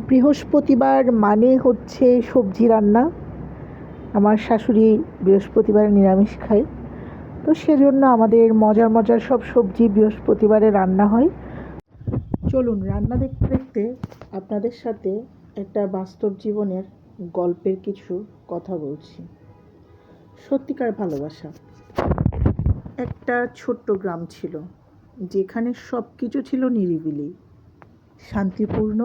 বৃহস্পতিবার মানে হচ্ছে সবজি রান্না। আমার শাশুড়ি বৃহস্পতিবারে নিরামিষ খায়, তো সেজন্য আমাদের মজার মজার সব সবজি বৃহস্পতিবারে রান্না হয়। চলুন রান্না দেখতে দেখতে আপনাদের সাথে একটা বাস্তব জীবনের গল্পের কিছু কথা বলছি। সত্যিকার ভালোবাসা। একটা ছোট্ট গ্রাম ছিল, যেখানে সব কিছু ছিল নিরিবিলি, শান্তিপূর্ণ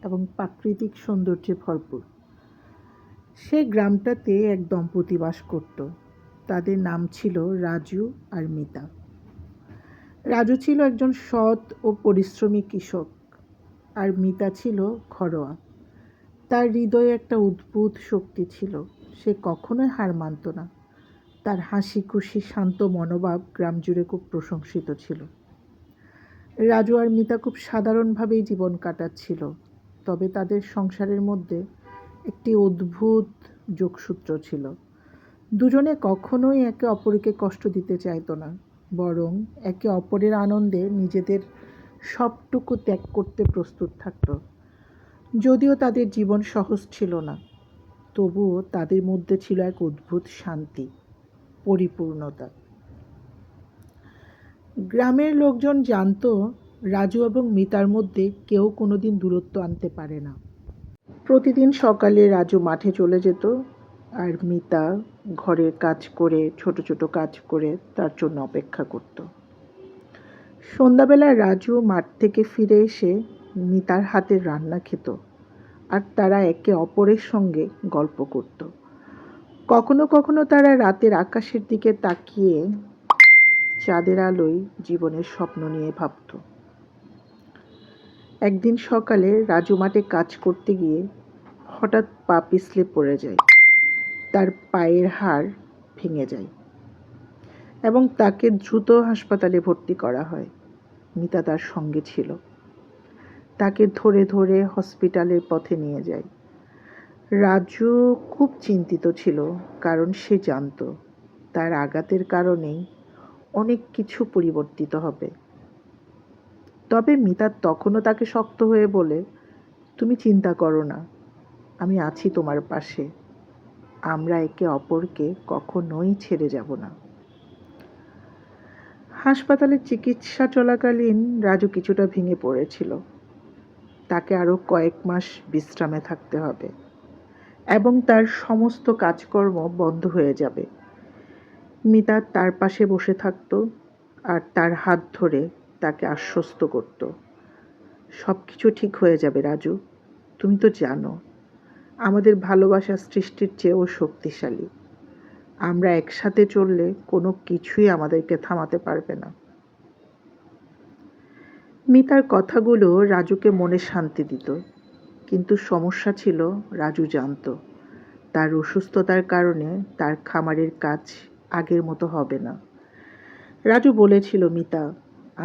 এবং প্রাকৃতিক সৌন্দর্যে ভরপুর। সেই গ্রামটাতে এক দম্পতি বাস করত। তাদের নাম ছিল রাজু আর মিতা। রাজু ছিল একজন সৎ ও পরিশ্রমী কৃষক, আর মিতা ছিল ঘরোয়া। তার হৃদয়ে একটা অদ্ভুত শক্তি ছিল, সে কখনোই হার মানত না। তার হাসি খুশি শান্ত মনোভাব গ্রাম জুড়ে খুব প্রশংসিত ছিল। রাজু আর মিতা খুব সাধারণভাবেই জীবন কাটাচ্ছিল, তবে তাদের সংসারের মধ্যে একটি অদ্ভুত যোগসূত্র ছিল। দুজনে কখনোই একে অপরকে কষ্ট দিতে চাইতো না, বরং একে অপরের আনন্দে নিজেদের সবটুকু ত্যাগ করতে প্রস্তুত থাকত। যদিও তাদের জীবন সহজ ছিল না, তবুও তাদের মধ্যে ছিল এক অদ্ভুত শান্তি, পরিপূর্ণতা। গ্রামের লোকজন জানতো রাজু এবং মিতার মধ্যে কেউ কোনোদিন দূরত্ব আনতে পারে না। প্রতিদিন সকালে রাজু মাঠে চলে যেত, আর মিতা ঘরের কাজ করে, ছোট ছোট কাজ করে তার জন্য অপেক্ষা করত। সন্ধ্যাবেলা রাজু মাঠ থেকে ফিরে এসে মিতার হাতের রান্না খেত, আর তারা একে অপরের সঙ্গে গল্প করত। কখনো কখনো তারা রাতের আকাশের দিকে তাকিয়ে চাঁদের আলোয় জীবনের স্বপ্ন নিয়ে ভাবত। একদিন সকালে রাজু মাঠে কাজ করতে গিয়ে হঠাৎ পা পিছলে পড়ে যায়। তার পায়ের হাড় ভেঙে যায় এবং তাকে দ্রুত হাসপাতালে ভর্তি করা হয়। মিতা তার সঙ্গে ছিল। তাকে ধরে ধরে হসপিটালের পথে নিয়ে যায়। রাজু খুব চিন্তিত ছিল, কারণ সে জানত তার আঘাতের কারণেই অনেক কিছু পরিবর্তিত হবে। তবে মিতা তখনও তাকে শক্ত হয়ে বলে, তুমি চিন্তা করো না, আমি আছি তোমার পাশে, আমরা একে অপরকে কখনোই ছেড়ে যাব না। হাসপাতালে চিকিৎসা চলাকালীন রাজু কিছুটা ভেঙে পড়েছিল। তাকে আরও কয়েক মাস বিশ্রামে থাকতে হবে এবং তার সমস্ত কাজকর্ম বন্ধ হয়ে যাবে। মিতা তার পাশে বসে থাকত আর তার হাত ধরে তাকে আশ্বস্ত করত, সব কিছু ঠিক হয়ে যাবে রাজু, তুমি তো জানো আমাদের ভালোবাসা সৃষ্টির চেয়েও শক্তিশালী। আমরা একসাথে চললে কোনো কিছুই আমাদেরকে থামাতে পারবে না। মিতার কথাগুলো রাজুকে মনে শান্তি দিত, কিন্তু সমস্যা ছিল রাজু জানত তার অসুস্থতার কারণে তার খামারের কাজ আগের মতো হবে না। রাজু বলেছিল, মিতা,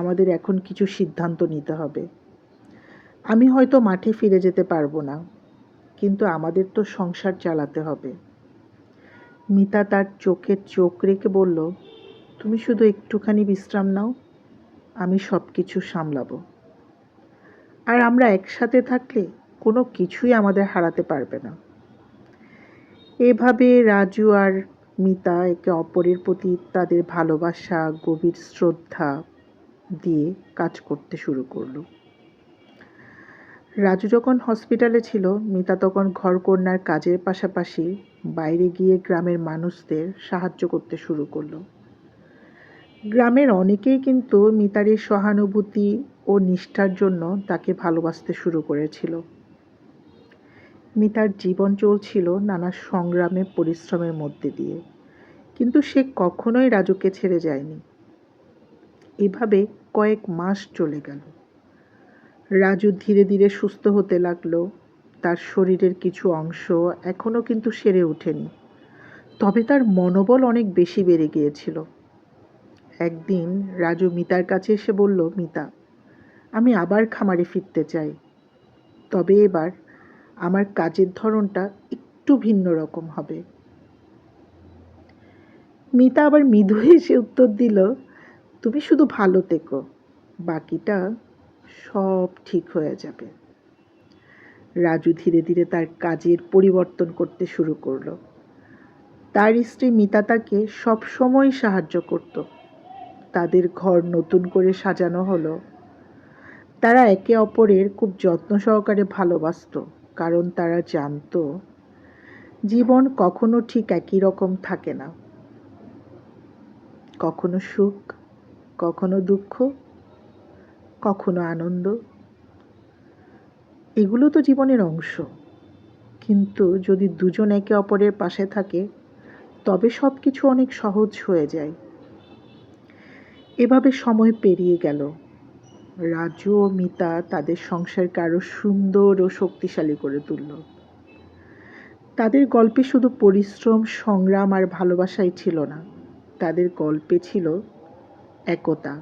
আমাদের এখন কিছু সিদ্ধান্ত নিতে হবে। আমি হয়তো মাঠে ফিরে যেতে পারবো না, কিন্তু আমাদের তো সংসার চালাতে হবে। মিতা তার চোখে চোখ রেখে বলল, তুমি শুধু একটুখানি বিশ্রাম নাও, আমি সব কিছু সামলাবো। আর আমরা একসাথে থাকলে কোনো কিছুই আমাদের হারাতে পারবে না। এভাবে রাজু আর মিতা একে অপরের প্রতি তাদের ভালোবাসা, গভীর শ্রদ্ধা দিয়ে কাজ করতে শুরু করলো। রাজু যখন হসপিটালে ছিল, মিতা তখন ঘরকন্যার কাজের পাশাপাশি বাইরে গিয়ে গ্রামের মানুষদের সাহায্য করতে শুরু করলো। গ্রামের অনেকেই কিন্তু মিতার এই সহানুভূতি ও নিষ্ঠার জন্য তাকে ভালোবাসতে শুরু করেছিল। মিতার জীবন চলছিল নানা সংগ্রামে, পরিশ্রমের মধ্যে দিয়ে, কিন্তু সে কখনোই রাজুকে ছেড়ে যায়নি। এভাবে কয়েক মাস চলে গেল। রাজু ধীরে ধীরে সুস্থ হতে লাগলো। তার শরীরের কিছু অংশ এখনও কিন্তু সেরে ওঠেনি, তবে তার মনোবল অনেক বেশি বেড়ে গিয়েছিল। একদিন রাজু মিতার কাছে এসে বলল, মিতা, আমি আবার খামারে ফিরতে চাই, তবে এবার আমার কাজের ধরনটা একটু ভিন্ন রকম হবে। মিতা আবার মৃদু হেসে উত্তর দিল, তুমি শুধু ভালো থেকো, বাকিটা সব ঠিক হয়ে যাবে। রাজু ধীরে ধীরে তার কাজের পরিবর্তন করতে শুরু করলো। তার স্ত্রী মিতা তাকে সবসময় সাহায্য করত। তাদের ঘর নতুন করে সাজানো হলো। তারা একে অপরের খুব যত্ন সহকারে ভালোবাসত, কারণ তারা জানতো জীবন কখনো ঠিক একই রকম থাকে না। কখনো সুখ, কখনো দুঃখ, কখনো আনন্দ, এগুলো তো জীবনের অংশ। কিন্তু যদি দুজন একে অপরের পাশে থাকে তবে সব কিছু অনেক সহজ হয়ে যায়। এভাবে সময় পেরিয়ে গেল। রাজু ও মিতা তাদের সংসারকে আরো সুন্দর ও শক্তিশালী করে তুলল। তাদের গল্পে শুধু পরিশ্রম, সংগ্রাম আর ভালোবাসাই ছিল না, তাদের গল্পে ছিল একতা,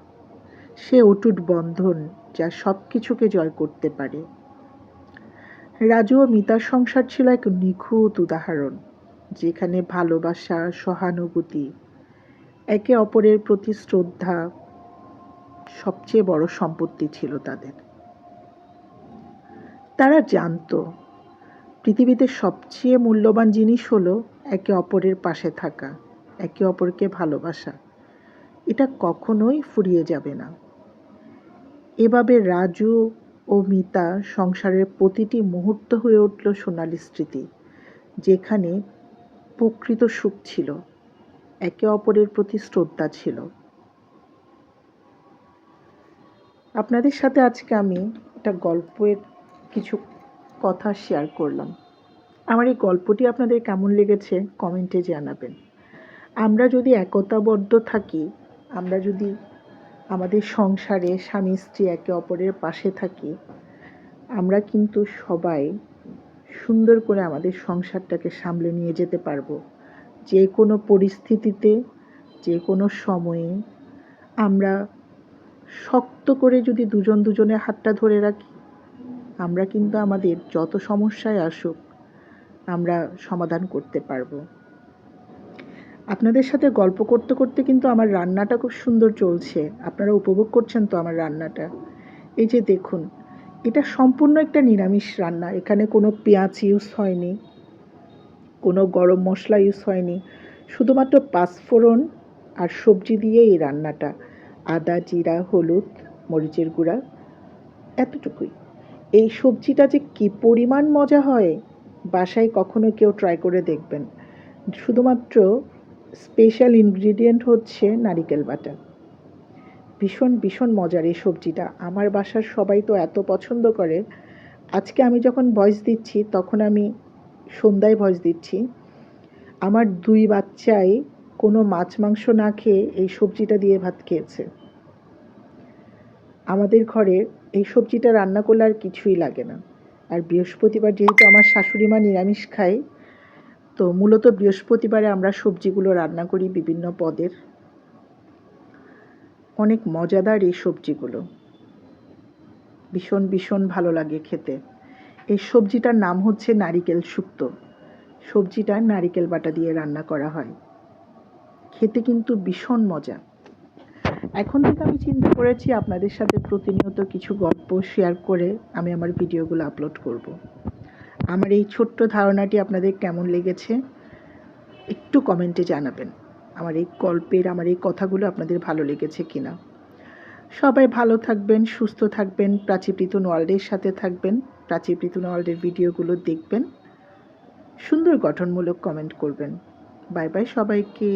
সে অটুট বন্ধন যা সব কিছুকে জয় করতে পারে। রাজু ও মিতার সংসার ছিল এক নিখুঁত উদাহরণ, যেখানে ভালোবাসা, সহানুভূতি, একে অপরের প্রতি শ্রদ্ধা সবচেয়ে বড় সম্পত্তি ছিল তাদের। তারা জানতো পৃথিবীতে সবচেয়ে মূল্যবান জিনিস হলো একে অপরের পাশে থাকা, একে অপরকে ভালোবাসা। এটা কখনোই ফুরিয়ে যাবে না। এভাবে রাজু ও মিতা সংসারের প্রতিটি মুহূর্ত হয়ে উঠল সোনালী স্মৃতি, যেখানে প্রকৃত সুখ ছিল, একে অপরের প্রতি শ্রদ্ধা ছিল। আপনাদের সাথে আজকে আমি একটা গল্পের কিছু কথা শেয়ার করলাম। আমার এই গল্পটি আপনাদের কেমন লেগেছে কমেন্টে জানাবেন। আমরা যদি একতাবদ্ধ থাকি, আমরা যদি আমাদের সংসারে স্বামী স্ত্রী একে অপরের পাশে থাকি, আমরা কিন্তু সবাই সুন্দর করে আমাদের সংসারটাকে সামলে নিয়ে যেতে পারবো। যে কোনো পরিস্থিতিতে, যে কোনো সময়ে আমরা শক্ত করে যদি দুজন দুজনের হাতটা ধরে রাখি, আমরা কিন্তু আমাদের যত সমস্যায় আসুক আমরা সমাধান করতে পারবো। আপনাদের সাথে গল্প করতে করতে কিন্তু আমার রান্নাটা খুব সুন্দর চলছে। আপনারা উপভোগ করছেন তো আমার রান্নাটা? এই যে দেখুন, এটা সম্পূর্ণ একটা নিরামিষ রান্না। এখানে কোনো পেঁয়াজ ইউজ হয়নি, কোনো গরম মশলা ইউজ হয়নি, শুধুমাত্র পাঁচফোড়ন আর সবজি দিয়ে এই রান্নাটা। আদা, জিরা, হলুদ, মরিচের গুঁড়া, এতটুকুই। এই সবজিটা যে কী পরিমাণ মজা হয়, বাসায় কখনো কেউ ট্রাই করে দেখবেন। শুধুমাত্র স্পেশাল ইনগ্রিডিয়েন্ট হচ্ছে নারিকেল বাটা। ভীষণ ভীষণ মজার এই সবজিটা। আমার বাসার সবাই তো এত পছন্দ করে। আজকে আমি যখন ভয়েস দিচ্ছি তখন আমি সন্ধ্যায় ভয়েস দিচ্ছি। আমার 2 বাচ্চাই কোনো মাছ মাংস না খেয়ে এই সবজিটা দিয়ে ভাত খেয়েছে। আমাদের ঘরে এই সবজিটা রান্না করলে আর কিছুই লাগে না। আর বৃহস্পতিবার যেহেতু আমার শাশুড়ি মা নিরামিষ খায়, তো মূলত বৃহস্পতিবারে আমরা সবজিগুলো রান্না করি বিভিন্ন পদের। অনেক মজাদার এই সবজিগুলো, ভীষণ ভীষণ ভালো লাগে খেতে। এই সবজিটার নাম হচ্ছে নারিকেল শুক্তো। সবজিটা নারিকেল বাটা দিয়ে রান্না করা হয়, খেতে কিন্তু ভীষণ মজা। এখন থেকে আমি চিন্তা করেছি আপনাদের সাথে প্রতিনিয়ত কিছু গল্প শেয়ার করে আমি আমার ভিডিওগুলো আপলোড করব। আমার এই ছোট্ট ধারণাটি আপনাদের কেমন লেগেছে একটু কমেন্টে জানাবেন। আমার এই গল্পের, আমার এই কথাগুলো আপনাদের ভালো লেগেছে কিনা। সবাই ভালো থাকবেন, সুস্থ থাকবেন, প্রাচী প্রীতন ওয়ার্ল্ডের সাথে থাকবেন। প্রাচী প্রীতন ওয়ার্ল্ডের ভিডিওগুলো দেখবেন, সুন্দর গঠনমূলক কমেন্ট করবেন। বাই বাই সবাইকে।